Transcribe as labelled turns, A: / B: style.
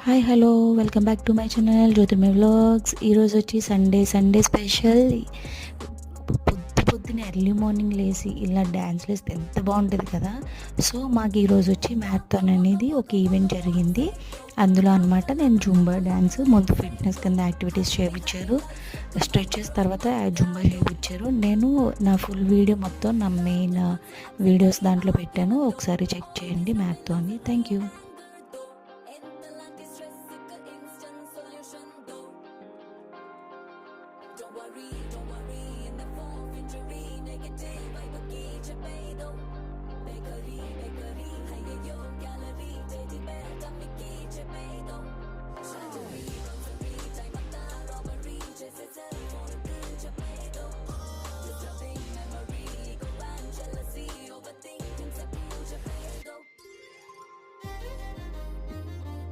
A: Hi hello welcome back to my channel Jyotirmaya vlogs. ఈరోజు వచ్చి Sunday special. పొద్దున్నే early morning లేసి ఇలా డ్యాన్స్ వేస్తే ఎంత బాగుంటుంది కదా. సో మాకు ఈరోజు వచ్చి మ్యారథాన్ అనేది ఒక ఈవెంట్ జరిగింది. అందులో అనమాట నేను జుంబా డ్యాన్స్ ముందు ఫిట్నెస్ కింద యాక్టివిటీస్ చేయించారు, స్ట్రెచెస్ తర్వాత జుంబా చేయించారు. నేను నా ఫుల్ వీడియో మొత్తం నా మెయిన్ వీడియోస్ దాంట్లో పెట్టాను, ఒకసారి చెక్ చేయండి మ్యారథాన్ని. Thank you.